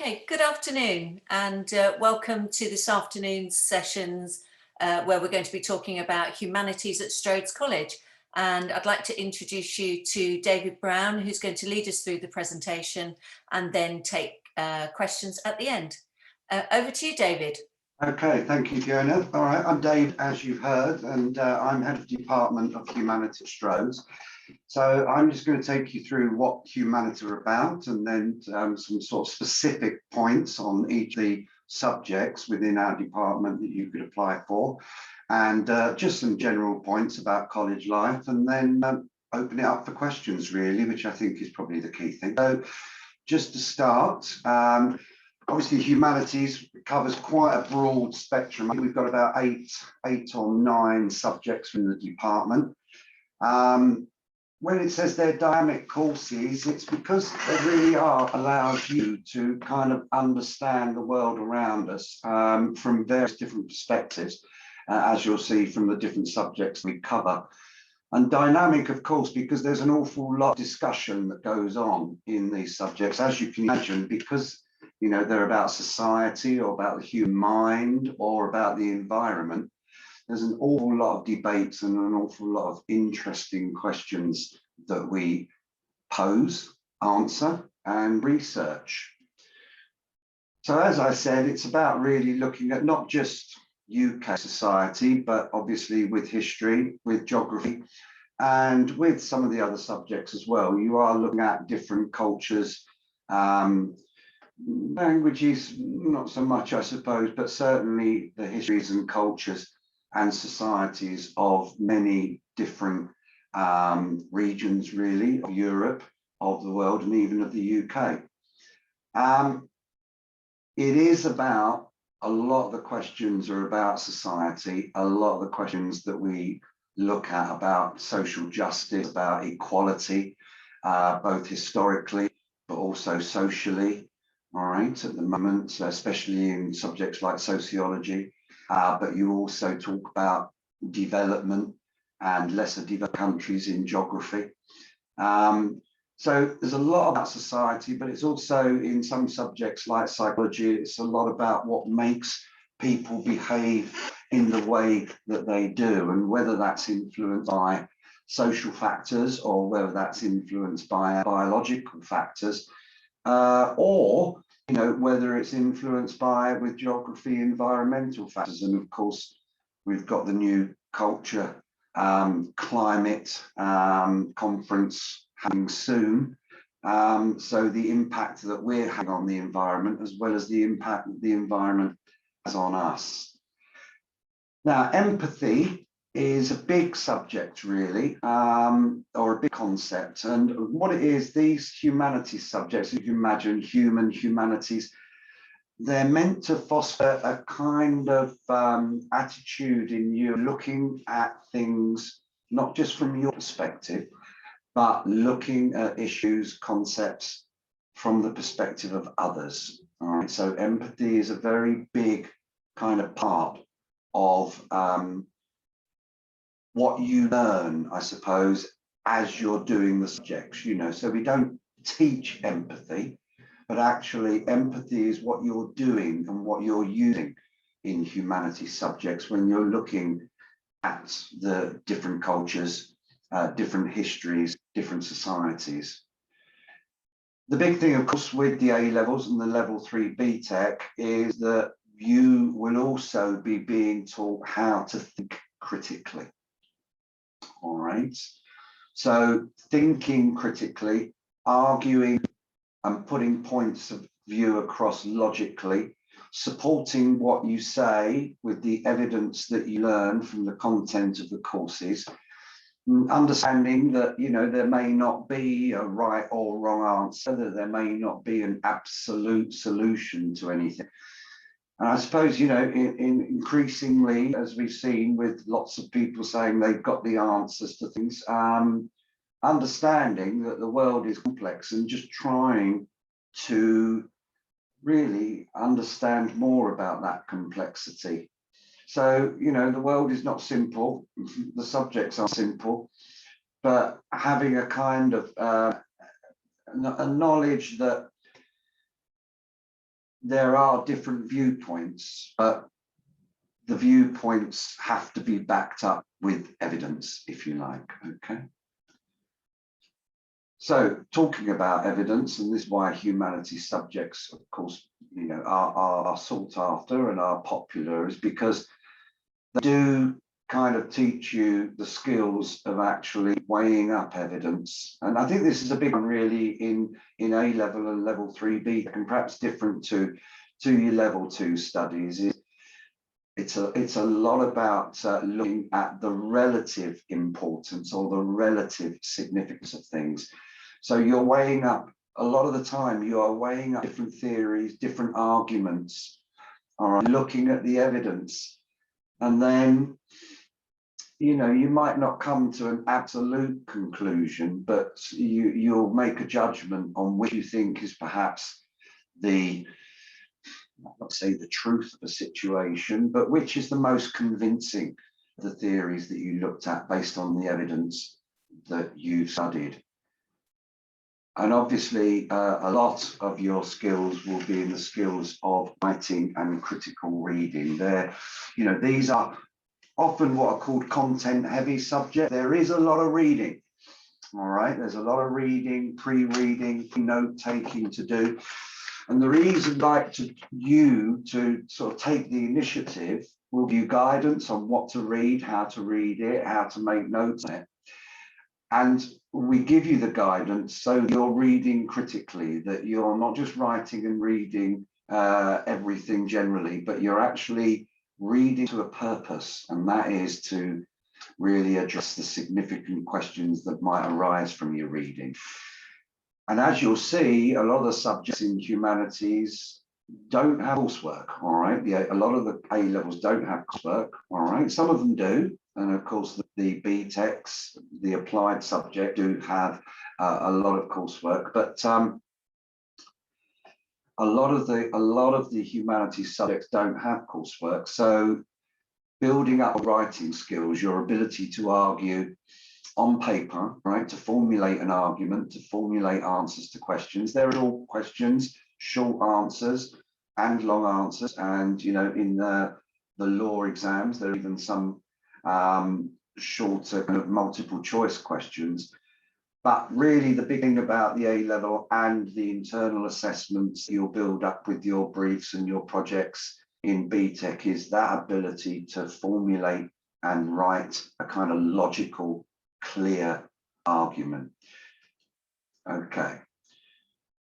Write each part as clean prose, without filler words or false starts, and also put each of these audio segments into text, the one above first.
Okay, good afternoon and welcome to this afternoon's sessions where we're going to be talking about humanities at Strode College. And I'd like to introduce you to David Brown, who's going to lead us through the presentation and then take questions at the end. Over to you, David. Okay, thank you, Fiona. All right, I'm Dave, as you've heard, and I'm head of Department of Humanities at Strode. So I'm just going to take you through what humanities are about and then some sort of specific points on each of the subjects within our department that you could apply for, and just some general points about college life, and then open it up for questions, really, which I think is probably the key thing. So just to start, obviously humanities covers quite a broad spectrum. We've got about eight or nine subjects in the department. When it says they're dynamic courses, it's because they really allows you to kind of understand the world around us from various different perspectives, as you'll see from the different subjects we cover. And dynamic, of course, because there's an awful lot of discussion that goes on in these subjects, as you can imagine, because they're about society or about the human mind or about the environment. There's an awful lot of debates and an awful lot of interesting questions that we pose, answer, and research. So as I said, it's about really looking at not just UK society, but obviously with history, with geography, and with some of the other subjects as well. You are looking at different cultures, languages, not so much, I suppose, but certainly the histories and cultures and societies of many different regions, really, of Europe, of the world, and even of the UK. It is about, a lot of the questions are about society, a lot of the questions that we look at about social justice, about equality, both historically, but also socially, all right, at the moment, especially in subjects like sociology. But you also talk about development and lesser developed countries in geography. So there's a lot about society, but it's also in some subjects like psychology, it's a lot about what makes people behave in the way that they do, and whether that's influenced by social factors or whether that's influenced by biological factors, or whether it's influenced by, with geography, environmental factors. And of course, we've got the new culture, climate conference happening soon. So the impact that we're having on the environment, as well as the impact that the environment has on us. Now, empathy is a big subject, really, or a big concept. And what it is, these humanities subjects, if you imagine humanities, they're meant to foster a kind of attitude in you, looking at things, not just from your perspective, but looking at issues, concepts from the perspective of others. All right, so empathy is a very big kind of part of what you learn, I suppose, as you're doing the subjects, so we don't teach empathy, but actually empathy is what you're doing and what you're using in humanities subjects when you're looking at the different cultures, different histories, different societies. The big thing, of course, with the A levels and the level 3 BTech is that you will also be being taught how to think critically. All right, so thinking critically, arguing and putting points of view across logically, supporting what you say with the evidence that you learn from the content of the courses, understanding that there may not be a right or wrong answer, that there may not be an absolute solution to anything. And I suppose, increasingly, as we've seen with lots of people saying they've got the answers to things, understanding that the world is complex and just trying to really understand more about that complexity. So, the world is not simple, the subjects are simple, but having a kind of a knowledge that there are different viewpoints, but the viewpoints have to be backed up with evidence, if you like, okay? So talking about evidence, and this is why humanities subjects, of course, are sought after and are popular, is because they do kind of teach you the skills of actually weighing up evidence. And I think this is a big one really in A level and level 3B, and perhaps different to your level 2 studies. It's a lot about looking at the relative importance or the relative significance of things. So you're weighing up, a lot of the time you are weighing up different theories, different arguments, all right, looking at the evidence. And then, you might not come to an absolute conclusion, but you'll make a judgment on which you think is perhaps not say the truth of a situation, but which is the most convincing, the theories that you looked at based on the evidence that you studied. And obviously, a lot of your skills will be in the skills of writing and critical reading. These are often what are called content-heavy subjects. There is a lot of reading, all right? There's a lot of reading, pre-reading, note-taking to do. And the reason I'd like you to sort of take the initiative will give you guidance on what to read, how to read it, how to make notes on it. And we give you the guidance so you're reading critically, that you're not just writing and reading everything generally, but you're actually reading to a purpose, and that is to really address the significant questions that might arise from your reading. And as you'll see, a lot of the subjects in humanities don't have coursework, all right? A lot of the A levels don't have coursework, all right? Some of them do. And of course, the BTECs, the applied subject, do have a lot of coursework. But a lot of the humanities subjects don't have coursework. So building up writing skills, your ability to argue on paper, right, to formulate an argument, to formulate answers to questions. There are all questions, short answers and long answers. And, in the law exams, there are even some shorter kind of multiple choice questions. But really the big thing about the A level and the internal assessments you'll build up with your briefs and your projects in BTech is that ability to formulate and write a kind of logical, clear argument. Okay,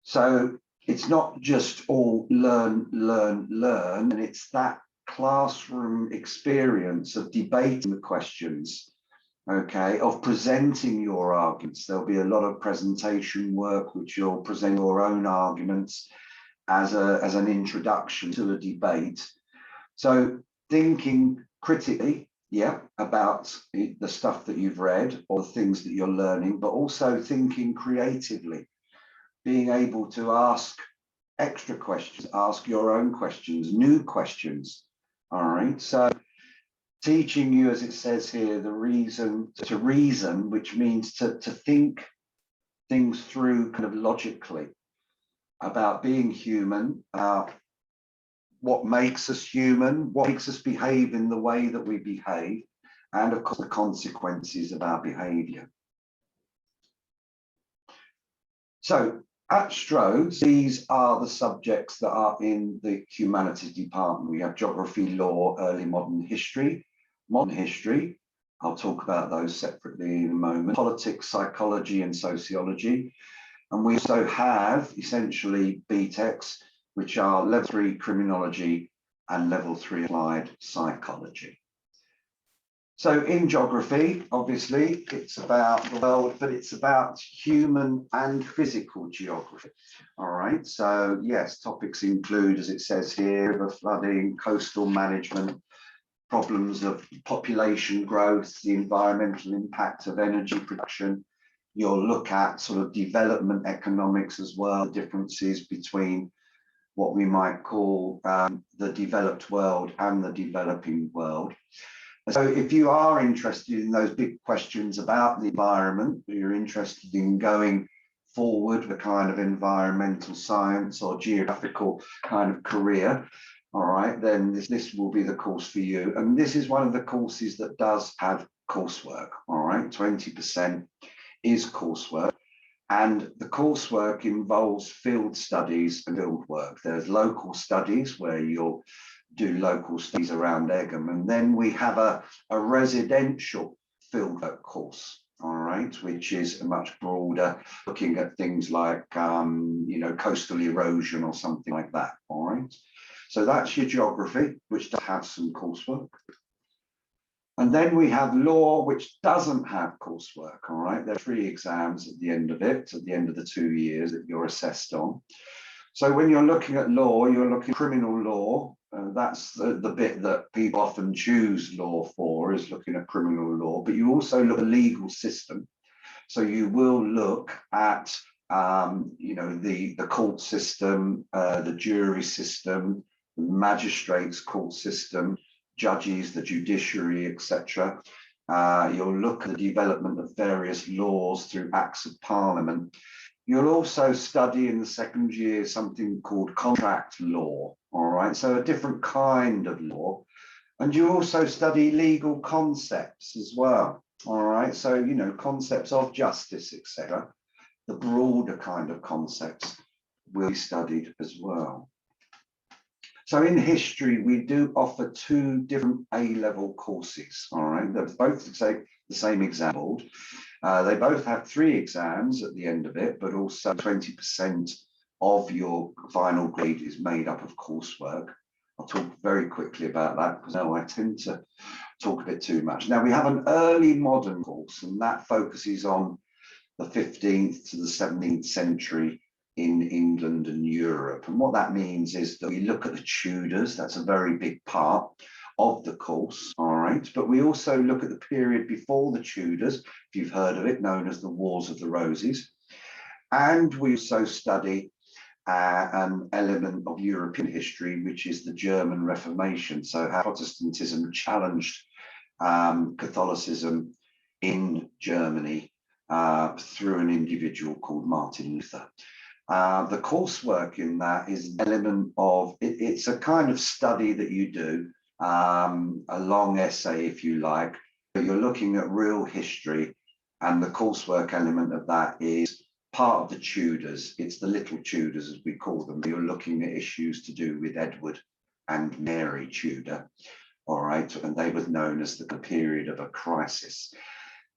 so it's not just all learn, and it's that classroom experience of debating the questions, okay, of presenting your arguments. There'll be a lot of presentation work which you'll present your own arguments as an introduction to a debate. So thinking critically, about the stuff that you've read or the things that you're learning, but also thinking creatively, being able to ask extra questions, ask your own questions, new questions, all right? So teaching you, as it says here, the reason to reason, which means to think things through kind of logically about being human, what makes us human, what makes us behave in the way that we behave, and of course the consequences of our behavior. So at Strode, these are the subjects that are in the humanities department. We have geography, law, early modern history, I'll talk about those separately in a moment, politics, psychology and sociology. And we also have essentially BTECs, which are level 3 criminology and level 3 applied psychology. So in geography, obviously, it's about the world, but it's about human and physical geography. All right, so yes, topics include, as it says here, river flooding, coastal management, problems of population growth, the environmental impact of energy production. You'll look at sort of development economics as well, differences between what we might call the developed world and the developing world. So if you are interested in those big questions about the environment, you're interested in going forward a kind of environmental science or geographical kind of career, all right, then this will be the course for you. And this is one of the courses that does have coursework, all right, 20% is coursework. And the coursework involves field studies and field work. There's local studies where you'll do local studies around Egham. And then we have a residential fieldwork course, all right, which is much broader, looking at things like, coastal erosion or something like that, all right. So that's your geography, which does have some coursework. And then we have law, which doesn't have coursework, all right. There are 3 exams at the end of it, at the end of the 2 years that you're assessed on. So when you're looking at law, you're looking at criminal law. That's the bit that people often choose law for, is looking at criminal law, but you also look at the legal system. So you will look at, the court system, the jury system, the magistrates court system, judges, the judiciary, etc. You'll look at the development of various laws through acts of parliament. You'll also study in the second year something called contract law, all right, so a different kind of law. And you also study legal concepts as well, all right, so, concepts of justice, etc. The broader kind of concepts will be studied as well. So in history, we do offer 2 different A-level courses, all right? They're both the same exam board. They both have 3 exams at the end of it, but also 20% of your final grade is made up of coursework. I'll talk very quickly about that because now I tend to talk a bit too much. Now we have an early modern course, and that focuses on the 15th to the 17th century in England and Europe. And what that means is that we look at the Tudors. That's a very big part of the course, all right? But we also look at the period before the Tudors, if you've heard of it, known as the Wars of the Roses. And we also study an element of European history, which is the German Reformation. So how Protestantism challenged Catholicism in Germany through an individual called Martin Luther. The coursework in that is an element of, it's a kind of study that you do, a long essay, if you like, but you're looking at real history, and the coursework element of that is part of the Tudors. It's the little Tudors, as we call them. You're looking at issues to do with Edward and Mary Tudor, all right, and they were known as the period of a crisis.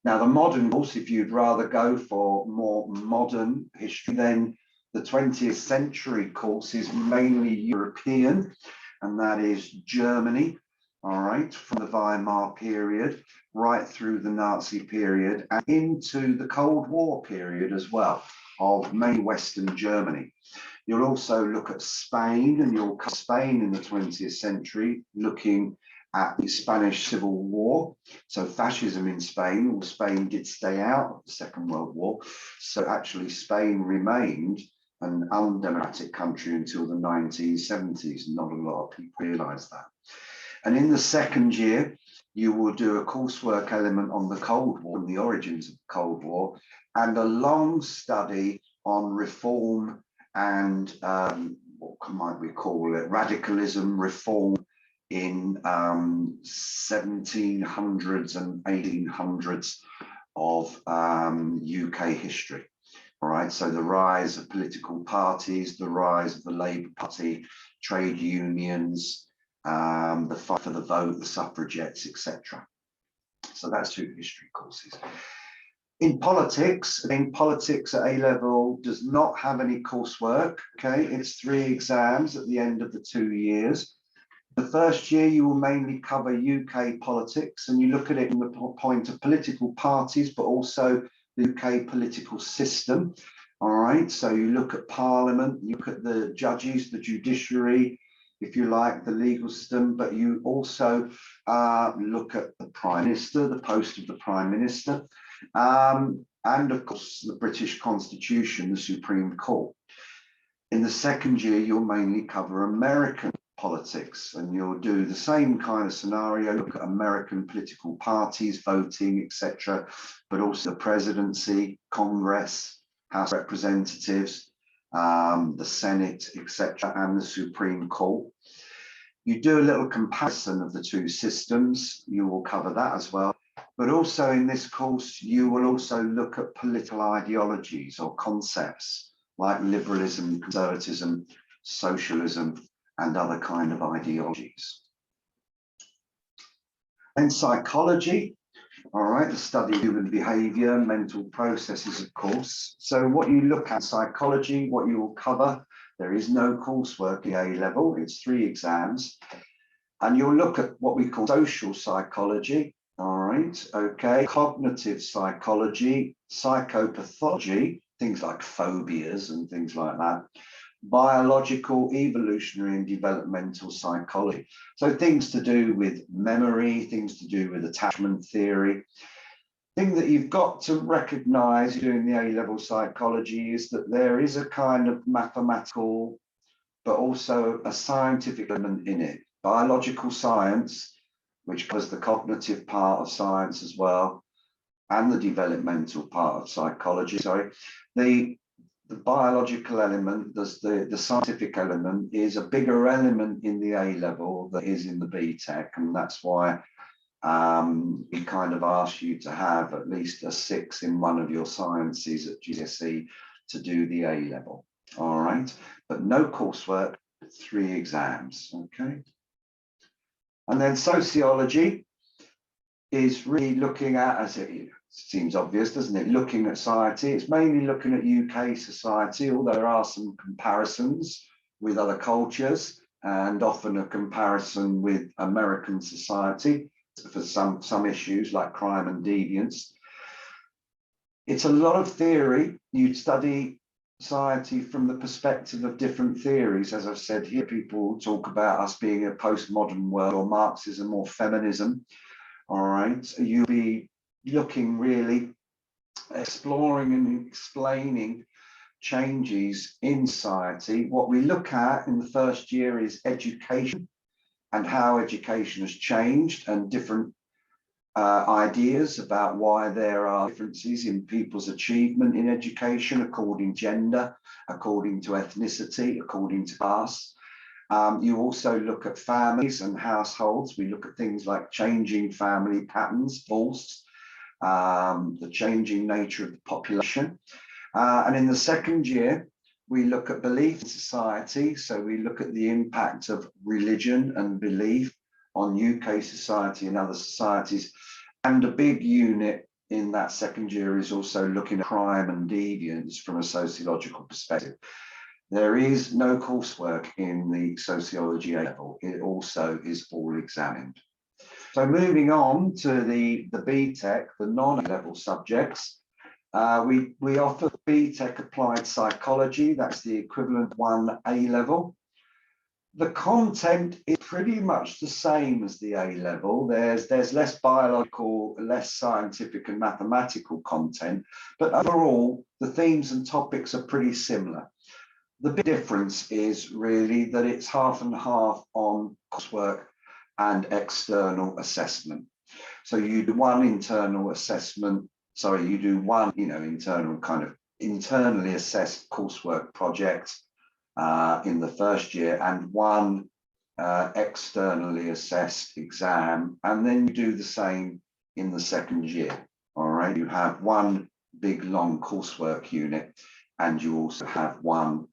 Now, the modern course, if you'd rather go for more modern history, then the 20th century course is mainly European, and that is Germany, all right, from the Weimar period right through the Nazi period and into the Cold War period as well, of mainly Western Germany. You'll also look at Spain, and you'll cover Spain in the 20th century, looking at the Spanish Civil War. So fascism in Spain, well, Spain did stay out of the Second World War. So actually Spain remained an undemocratic country until the 1970s. Not a lot of people realise that. And in the second year, you will do a coursework element on the Cold War and the origins of the Cold War, and a long study on reform and what might we call it, radicalism, reform in 1700s and 1800s of UK history. All right, so the rise of political parties, the rise of the Labour Party, trade unions, the fight for the vote, the suffragettes, etc. So that's 2 history courses. In politics at A-level does not have any coursework, okay? It's 3 exams at the end of the 2 years. The first year you will mainly cover UK politics, and you look at it from the point of political parties, but also the UK political system, all right? So you look at Parliament, you look at the judges, the judiciary, if you like, the legal system, but you also look at the Prime Minister, the post of the Prime Minister, and of course the British Constitution, the Supreme Court. In the second year, you'll mainly cover American politics, and you'll do the same kind of scenario, look at American political parties, voting, etc., but also the presidency, Congress, House of Representatives, the Senate, etc., and the Supreme Court. You do a little comparison of the two systems. You will cover that as well. But also in this course, you will also look at political ideologies or concepts like liberalism, conservatism, socialism, and other kind of ideologies. And psychology, all right, the study of human behavior, mental processes, of course. So what you look at psychology, what you will cover, there is no coursework at A level, it's 3 exams. And you'll look at what we call social psychology, all right, okay, cognitive psychology, psychopathology, things like phobias and things like that, biological, evolutionary and developmental psychology. So things to do with memory, things to do with attachment theory. Thing that you've got to recognize doing the A-level psychology is that there is a kind of mathematical, but also a scientific element in it. Biological science, which covers the cognitive part of science as well, and the developmental part of psychology. Sorry, the biological element, the scientific element is a bigger element in the A level than is in the BTech, and that's why we kind of ask you to have at least a 6 in one of your sciences at GCSE to do the A level. All right, but no coursework, 3 exams. Okay, and then sociology is really looking at, as it seems obvious, doesn't it? Looking at society. It's mainly looking at UK society, although there are some comparisons with other cultures and often a comparison with American society for some issues like crime and deviance. It's a lot of theory. You study society from the perspective of different theories. As I've said here, people talk about us being a postmodern world or Marxism or feminism. All right, so you'll be looking really, exploring and explaining changes in society. What we look at in the first year is education and how education has changed and different ideas about why there are differences in people's achievement in education according to gender, according to ethnicity, according to class. You also look at families and households. We look at things like changing family patterns, divorce, the changing nature of the population. And in the second year, we look at belief in society. So we look at the impact of religion and belief on UK society and other societies. And a big unit in that second year is also looking at crime and deviance from a sociological perspective. There is no coursework in the sociology A level. It also is all examined. So moving on to the BTech, the non-A-level subjects, we offer BTech applied psychology. That's the equivalent 1 A-level. The content is pretty much the same as the A level. There's less biological, less scientific and mathematical content, but overall the themes and topics are pretty similar. The big difference is really that it's half and half on coursework and external assessment. So you do one internal assessment, you do one, internal kind of internally assessed coursework project in the first year and one externally assessed exam, and then you do the same in the second year. All right, you have one big long coursework unit and you also have one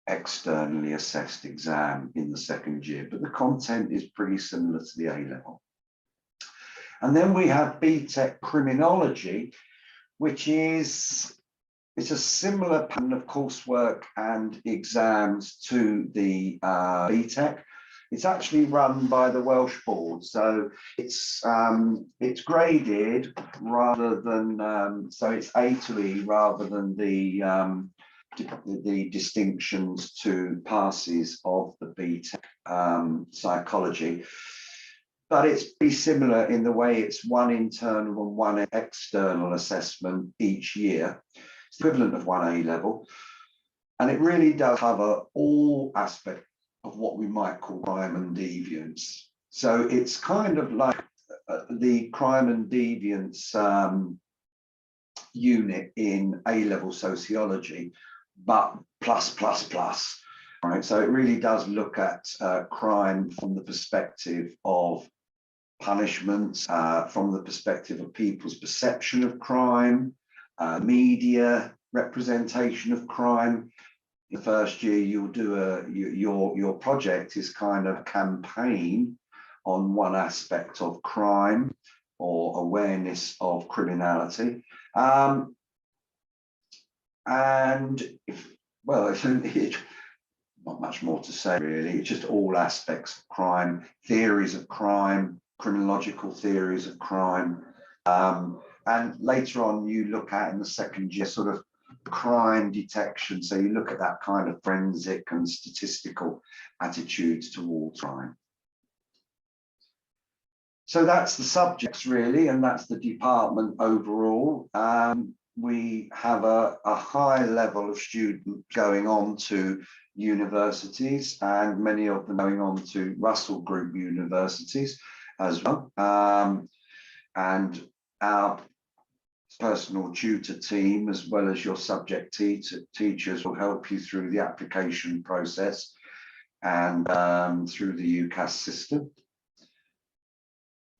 externally assessed exam in the second year, but the content is pretty similar to the A level. And then we have BTech criminology, which is it's a similar pattern of coursework and exams to the BTech. It's actually run by the Welsh board, so it's graded rather than so it's A to E rather than the distinctions to passes of the BTech psychology. But it's pretty similar in the way it's one internal and one external assessment each year. It's the equivalent of 1 A level. And it really does cover all aspects of what we might call crime and deviance. So it's kind of like the crime and deviance unit in A-level sociology, but plus. Right, so it really does look at crime from the perspective of punishments, from the perspective of people's perception of crime, media representation of crime. In the first year, you'll do your project is kind of campaign on one aspect of crime or awareness of criminality. And it's not much more to say really. It's just all aspects of crime, theories of crime, criminological theories of crime. And later on, you look at in the second year sort of crime detection. So you look at that kind of forensic and statistical attitudes towards crime. So that's the subjects really, and that's the department overall. We have a high level of students going on to universities, and many of them going on to Russell Group universities as well. And our personal tutor team, as well as your subject teachers, will help you through the application process and through the UCAS system.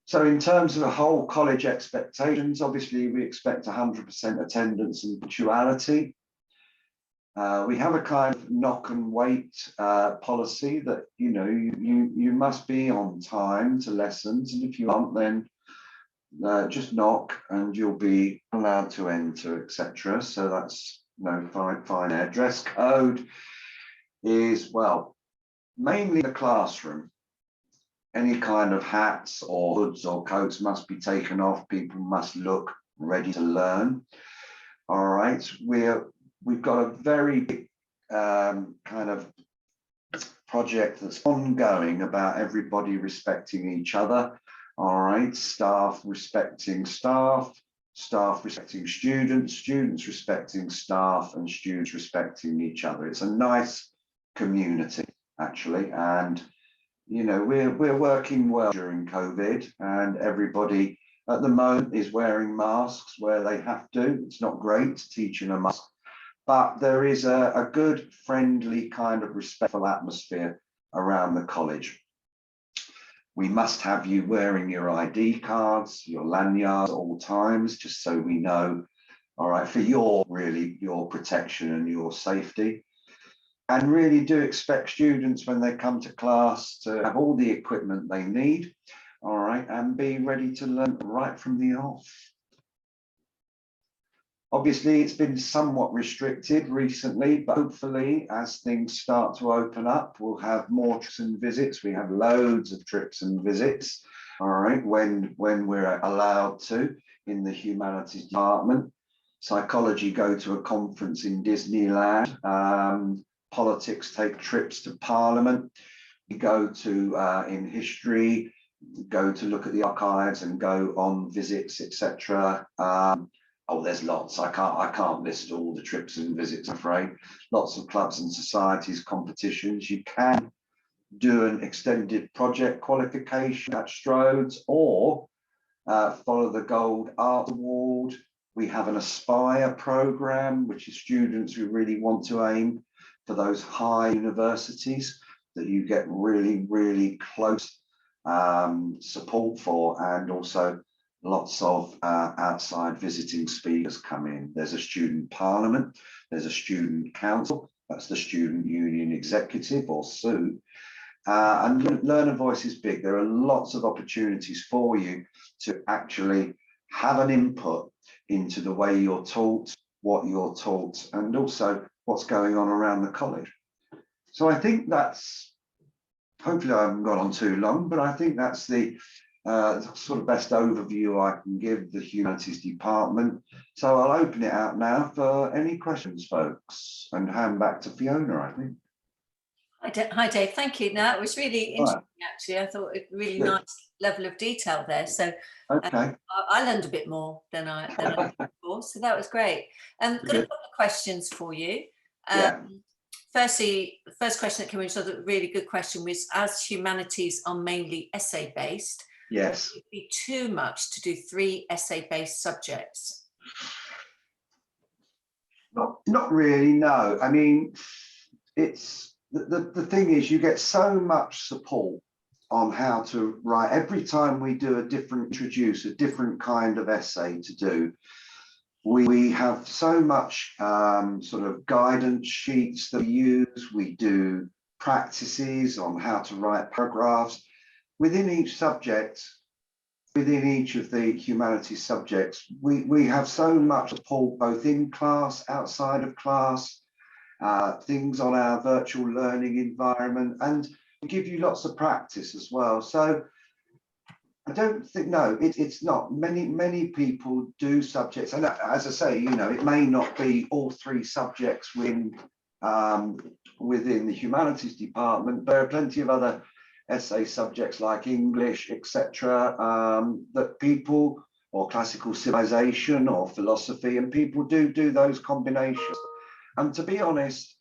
So in terms of the whole college expectations, obviously we expect 100% attendance and punctuality. We have a kind of knock and wait policy that, you know, you must be on time to lessons, and if you aren't, then just knock and you'll be allowed to enter, etc. So that's fine there. Dress code is, well, mainly the classroom. Any kind of hats or hoods or coats must be taken off. People must look ready to learn. All right, we've got a very big kind of project that's ongoing about everybody respecting each other. All right, staff respecting staff, staff respecting students, students respecting staff, and students respecting each other. It's a nice community actually, and you know, we're working well during COVID, and everybody at the moment is wearing masks where they have to. It's not great to teach in a mask, but there is a good, friendly, kind of respectful atmosphere around the college. We must have you wearing your ID cards, your lanyards at all times, just so we know, all right, for your protection and your safety. And really do expect students when they come to class to have all the equipment they need, all right, and be ready to learn right from the off. Obviously, it's been somewhat restricted recently, but hopefully as things start to open up, we'll have more trips and visits. We have loads of trips and visits, all right, when we're allowed to in the Humanities department. Psychology go to a conference in Disneyland. Politics take trips to Parliament. We go to, in history, go to look at the archives and go on visits, etc. Oh, there's lots. I can't list all the trips and visits, I'm afraid. Lots of clubs and societies, competitions. You can do an extended project qualification at Strode, or follow the Gold Art Award. We have an Aspire program, which is students who really want to aim for those high universities that you get really, really close support for, and also lots of outside visiting speakers come in. There's a student parliament, there's a student council, that's the student union executive or SU, and learner voice is big. There are lots of opportunities for you to actually have an input into the way you're taught, what you're taught, and also what's going on around the college. So I think that's, hopefully I haven't gone on too long, but I think that's the sort of best overview I can give the Humanities department. So I'll open it out now for any questions, folks, and hand back to Fiona, I think. Hi, Dave. Thank you. No, it was really interesting, actually. I thought it really nice level of detail there. So okay. I learned a bit more than I did before, so that was great. Got a couple of questions for you. Firstly, the first question that came in, so a really good question, was, as humanities are mainly essay-based, yes, would it be too much to do 3 essay-based subjects? Not really, no. I mean, it's the thing is, you get so much support on how to write. Every time we do introduce a different kind of essay to do, we have so much sort of guidance sheets that we use. We do practices on how to write paragraphs within each subject. Within each of the humanities subjects, we have so much support both in class, outside of class, things on our virtual learning environment, and we give you lots of practice as well. So I don't think, no, it's not. Many people do subjects, and as I say, you know, it may not be all three subjects within the humanities department. There are plenty of other essay subjects like English, etc., that people, or classical civilization or philosophy, and people do those combinations. And to be honest,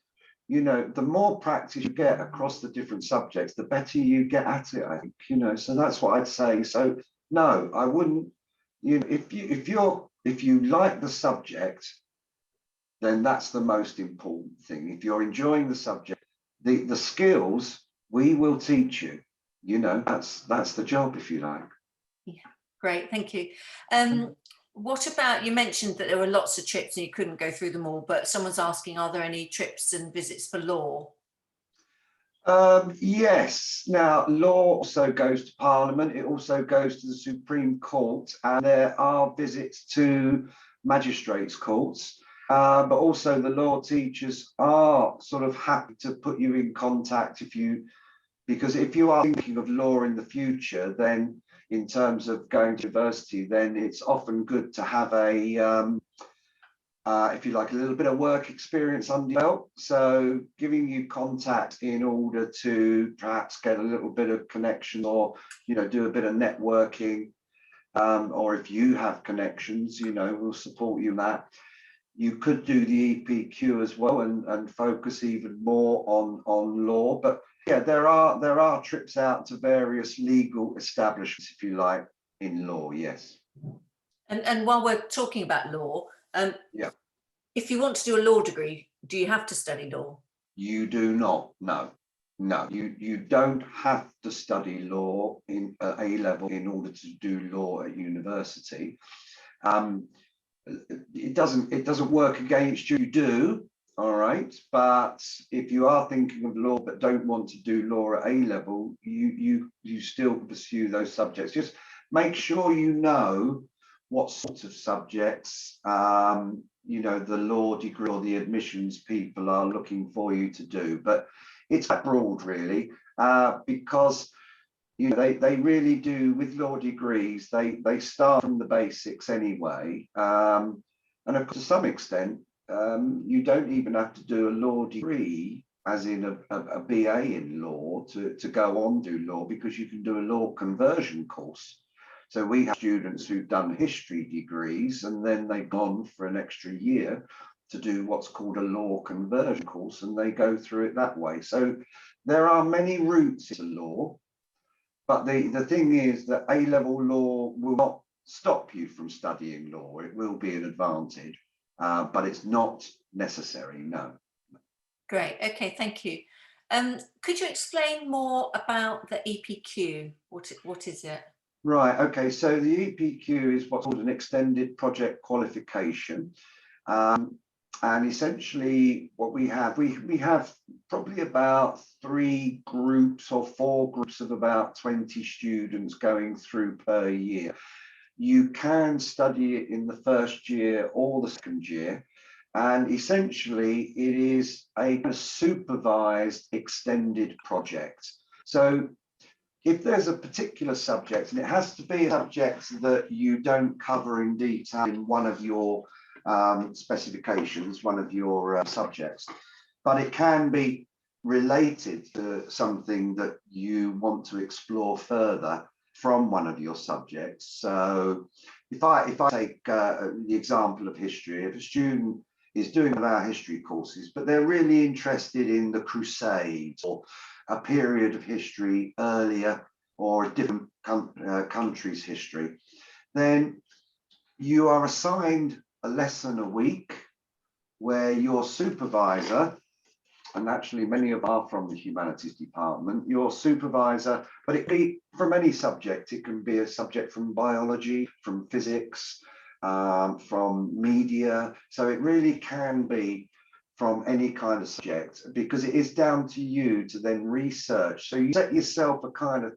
you know, the more practice you get across the different subjects, the better you get at it, I think, you know. So that's what I'd say. So no, I wouldn't, you know, if you like the subject, then that's the most important thing. If you're enjoying the subject, the skills we will teach you. You know, that's the job, if you like. Yeah, great, thank you. What about, you mentioned that there were lots of trips and you couldn't go through them all, but someone's asking, are there any trips and visits for law? Yes. Now, law also goes to Parliament. It also goes to the Supreme Court, and there are visits to magistrates' courts. But also the law teachers are sort of happy to put you in contact because if you are thinking of law in the future, then in terms of going to university, then it's often good to have if you like, a little bit of work experience under your belt. So giving you contact in order to perhaps get a little bit of connection, or, you know, do a bit of networking, or if you have connections, you know, we'll support you in that. You could do the EPQ as well and focus even more on law. But yeah, there are trips out to various legal establishments, if you like, in law, yes. And while we're talking about law, yeah, if you want to do a law degree, do you have to study law? You do not, no. You don't have to study law in A level in order to do law at university. It doesn't work against you. You do, all right. But if you are thinking of law but don't want to do law at A level, you still pursue those subjects. Just make sure you know what sorts of subjects you know, the law degree or the admissions people are looking for you to do. But it's broad, really, because you know, they really do, with law degrees, they start from the basics anyway. And of course, to some extent, you don't even have to do a law degree, as in a BA in law, to go on do law, because you can do a law conversion course. So we have students who've done history degrees, and then they've gone for an extra year to do what's called a law conversion course, and they go through it that way. So there are many routes into law. But the thing is that A-level law will not stop you from studying law. It will be an advantage, but it's not necessary, no. Great, okay, thank you. Could you explain more about the EPQ? What is it? Right, okay, so the EPQ is what's called an extended project qualification. And essentially what we have probably about 3 groups or 4 groups of about 20 students going through per year. You can study it in the first year or the second year. And essentially it is a supervised extended project. So if there's a particular subject, and it has to be a subject that you don't cover in detail in one of your specifications, one of your subjects, but it can be related to something that you want to explore further from one of your subjects. So if I take the example of history, if a student is doing one of our history courses, but they're really interested in the Crusades or a period of history earlier, or a different country's history, then you are assigned a lesson a week, where your supervisor, and actually many of are from the humanities department, your supervisor, but it be from any subject. It can be a subject from biology, from physics, from media. So it really can be from any kind of subject, because it is down to you to then research. So you set yourself a kind of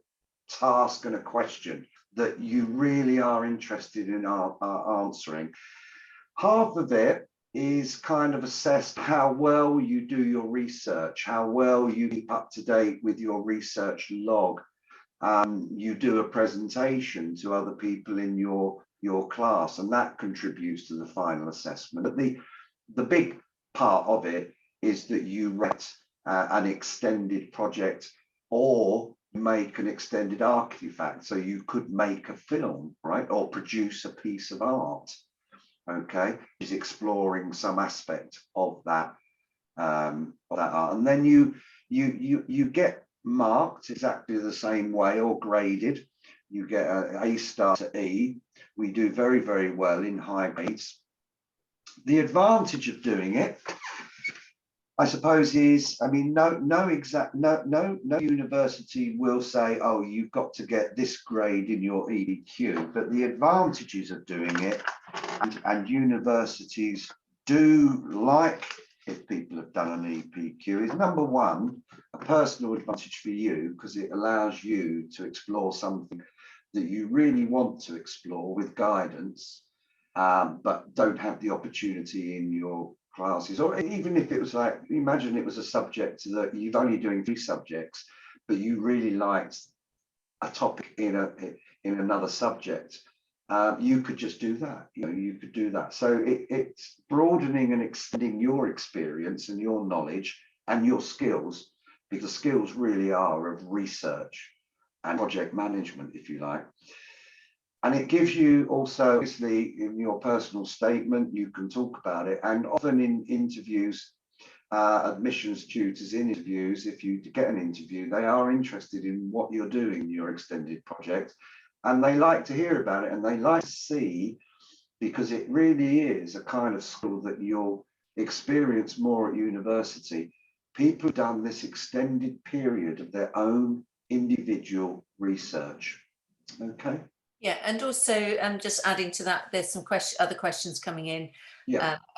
task and a question that you really are interested in answering. Half of it is kind of assess how well you do your research, how well you keep up to date with your research log. You do a presentation to other people in your class, and that contributes to the final assessment. But the big part of it is that you write an extended project or make an extended artifact. So you could make a film, right, or produce a piece of art. Okay, is exploring some aspect of that art, and then you get marked exactly the same way or graded. You get A star to E. We do very, very well in high grades. The advantage of doing it, I suppose, is, I mean, no university will say, oh, you've got to get this grade in your EQ. But the advantages of doing it, and universities do like if people have done an EPQ, is number one, a personal advantage for you, because it allows you to explore something that you really want to explore with guidance, but don't have the opportunity in your classes. Or even if it was like, imagine it was a subject that you're only doing 3 subjects, but you really liked a topic in another subject. You could just do that. You could do that. So it's broadening and extending your experience and your knowledge and your skills, because the skills really are of research and project management, if you like. And it gives you also, obviously, in your personal statement, you can talk about it. And often in interviews, admissions tutors in interviews, if you get an interview, they are interested in what you're doing in your extended project. And they like to hear about it, and they like to see, because it really is a kind of skill that you'll experience more at university. People have done this extended period of their own individual research. Okay. Yeah, and also just adding to that, there's some other questions coming in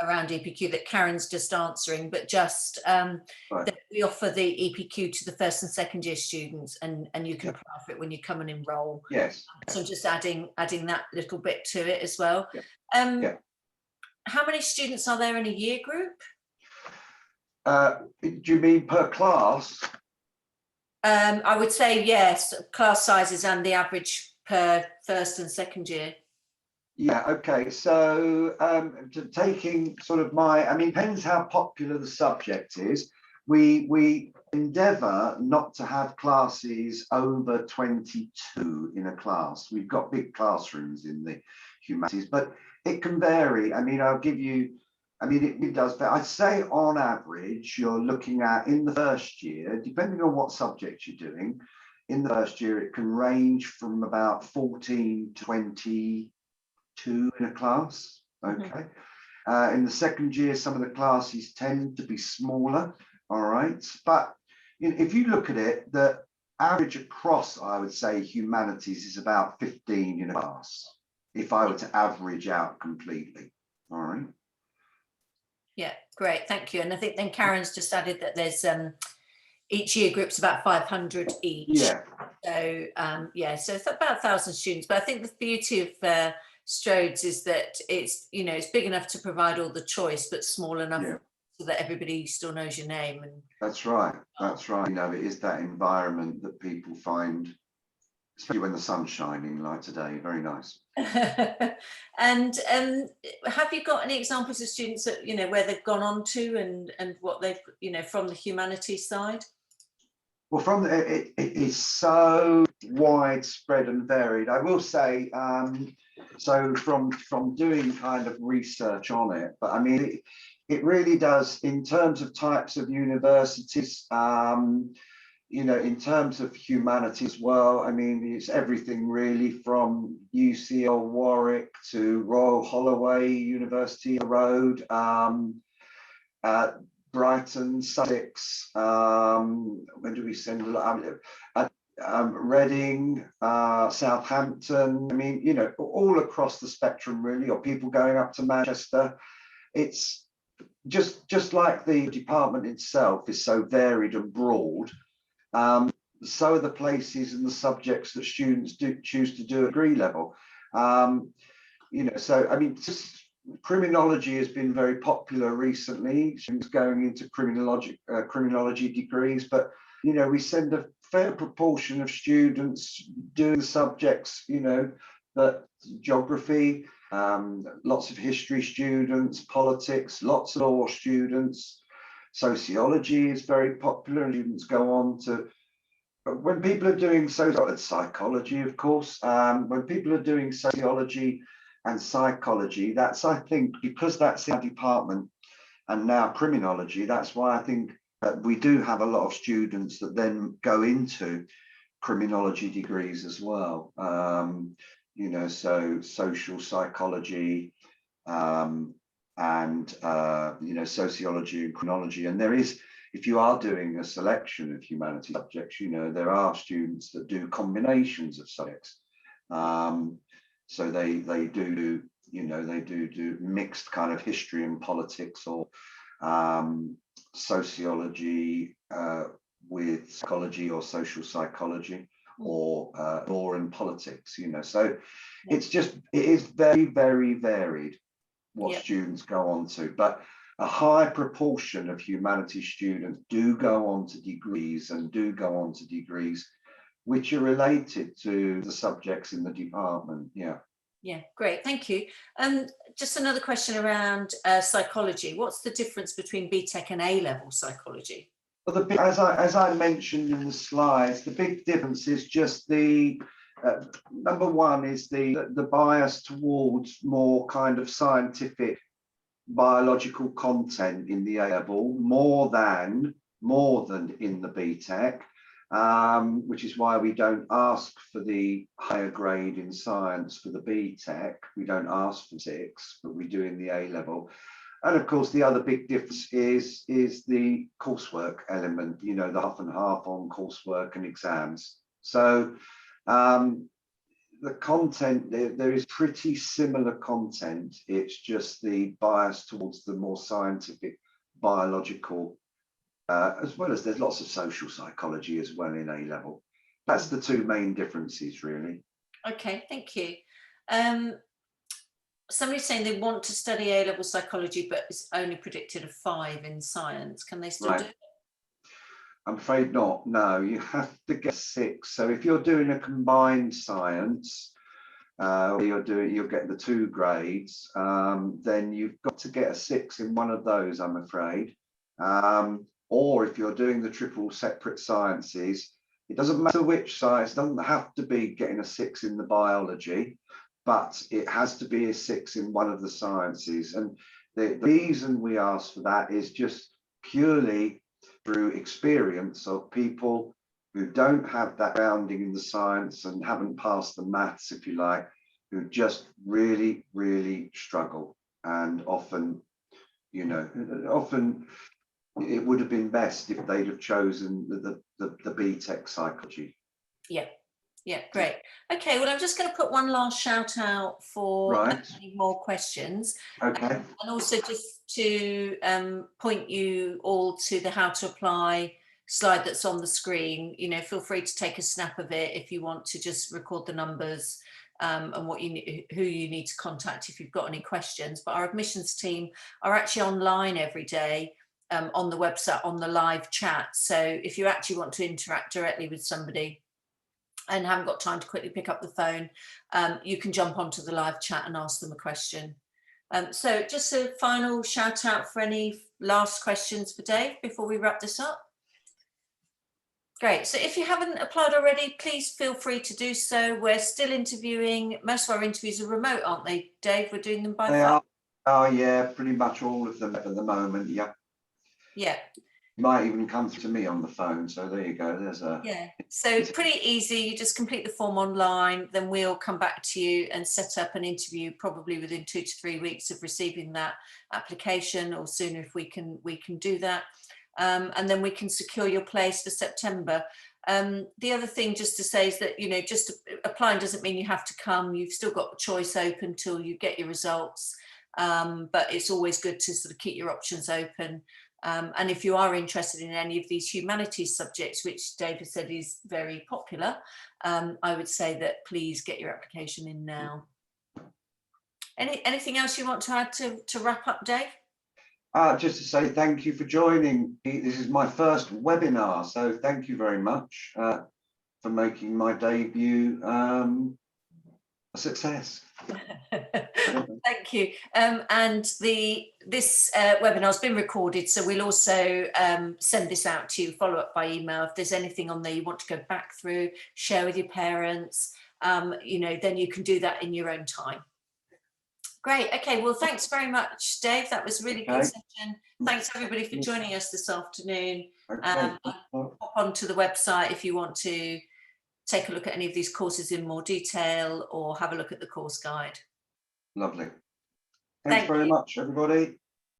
around EPQ that Karen's just answering, but just that we offer the EPQ to the first and second year students, and you can apply for it when you come and enrol. Yes. So I'm just adding that little bit to it as well. How many students are there in a year group? Do you mean per class? I would say yes, class sizes and the average per first and second year. Yeah, okay. So taking sort of depends how popular the subject is. We endeavour not to have classes over 22 in a class. We've got big classrooms in the humanities, but it can vary. I mean, I'll give you, it does, but I'd say on average, you're looking at, in the first year, depending on what subject you're doing, in the first year, it can range from about 14 to 22 in a class. Okay. In the second year, some of the classes tend to be smaller. All right. But if you look at it, the average across, I would say, humanities is about 15 in a class, if I were to average out completely. All right. Yeah, great. Thank you. And I think then Karen's just added that there's each year group's about 500 each. Yeah. So so it's about 1,000 students. But I think the beauty of Strode's is that it's it's big enough to provide all the choice, but small enough so that everybody still knows your name. And that's right. That's right. It is that environment that people find, especially when the sun's shining like today. Very nice. And have you got any examples of students that where they've gone on to and what they've from the humanities side? Well, it is so widespread and varied. I will say, so from doing kind of research on it, but it really does, in terms of types of universities, in terms of humanities, well, it's everything really from UCL Warwick to Royal Holloway University Road. Brighton, Sussex, when do we send a lot? Reading, Southampton, I mean, you know, all across the spectrum really, or people going up to Manchester. It's just like the department itself is so varied and broad, so are the places and the subjects that students do choose to do at degree level. You know, so I mean, criminology has been very popular recently, students going into criminology degrees, but you know, we send a fair proportion of students doing the subjects, you know, that geography, lots of history students, politics, lots of law students, sociology is very popular, and students go on to, when people are doing psychology, of course, when people are doing sociology and psychology, that's, I think, because that's our department, and now criminology, that's why I think that we do have a lot of students that then go into criminology degrees as well. You know, so social psychology, and you know, sociology and criminology. And there is, if you are doing a selection of humanities subjects, you know, there are students that do combinations of subjects. So they do, you know, they do mixed kind of history and politics, or sociology with psychology, or social psychology, or law and politics, you know. So it's just, it is very, very varied what students go on to, but a high proportion of humanities students do go on to degrees, and do go on to degrees which are related to the subjects in the department. Yeah, great, thank you. Just another question around psychology. What's the difference between BTech and A-level psychology? Well, as I mentioned in the slides, the big difference is just the number one is the bias towards more kind of scientific biological content in the A-level, more than in the BTech. Which is why we don't ask for the higher grade in science for the BTech. We don't ask for 6, but we do in the A-level. And of course, the other big difference is the coursework element, you know, the half and half on coursework and exams. So the content, there is pretty similar content. It's just the bias towards the more scientific, biological, as well as there's lots of social psychology as well in A-level. That's the two main differences, really. Okay, thank you. Somebody's saying they want to study A-level psychology, but it's only predicted a 5 in science. Can they still do it? I'm afraid not. No, you have to get 6. So if you're doing a combined science, you'll get the 2 grades, then you've got to get a 6 in one of those, I'm afraid. Or if you're doing the triple separate sciences, it doesn't matter which science, it doesn't have to be getting a 6 in the biology, but it has to be a 6 in one of the sciences. And the reason we ask for that is just purely through experience of people who don't have that grounding in the science and haven't passed the maths, if you like, who just really, really struggle. And often, you know, it would have been best if they'd have chosen the BTech psychology. Yeah, great. Okay, well, I'm just going to put one last shout out for any more questions. Okay. And also just to point you all to the how to apply slide that's on the screen. You know, feel free to take a snap of it if you want to just record the numbers and who you need to contact if you've got any questions. But our admissions team are actually online every day on the website, on the live chat. So if you actually want to interact directly with somebody and haven't got time to quickly pick up the phone, you can jump onto the live chat and ask them a question. So just a final shout out for any last questions for Dave before we wrap this up. Great. So if you haven't applied already, please feel free to do so. We're still interviewing. Most of our interviews are remote, aren't they, Dave? We're doing them by phone. Oh yeah, pretty much all of them at the moment. Yeah. You might even come to me on the phone. So there you go. There's a Yeah, so pretty easy. You just complete the form online, then we'll come back to you and set up an interview probably within 2 to 3 weeks of receiving that application, or sooner if we can do that. And then we can secure your place for September. The other thing just to say is that, you know, just applying doesn't mean you have to come. You've still got the choice open till you get your results. But it's always good to sort of keep your options open. And if you are interested in any of these humanities subjects, which David said is very popular, I would say that please get your application in now. Anything else you want to add to wrap up, Dave? Just to say thank you for joining. This is my first webinar, so thank you very much for making my debut a success. Thank you. And this webinar has been recorded, so we'll also send this out to you, follow up by email. If there's anything on there you want to go back through, share with your parents, you know, then you can do that in your own time. Great. Okay. Well, thanks very much, Dave. That was a really good session. Thanks everybody for joining us this afternoon. Hop onto the website if you want to take a look at any of these courses in more detail, or have a look at the course guide. Lovely. Thanks very much, everybody.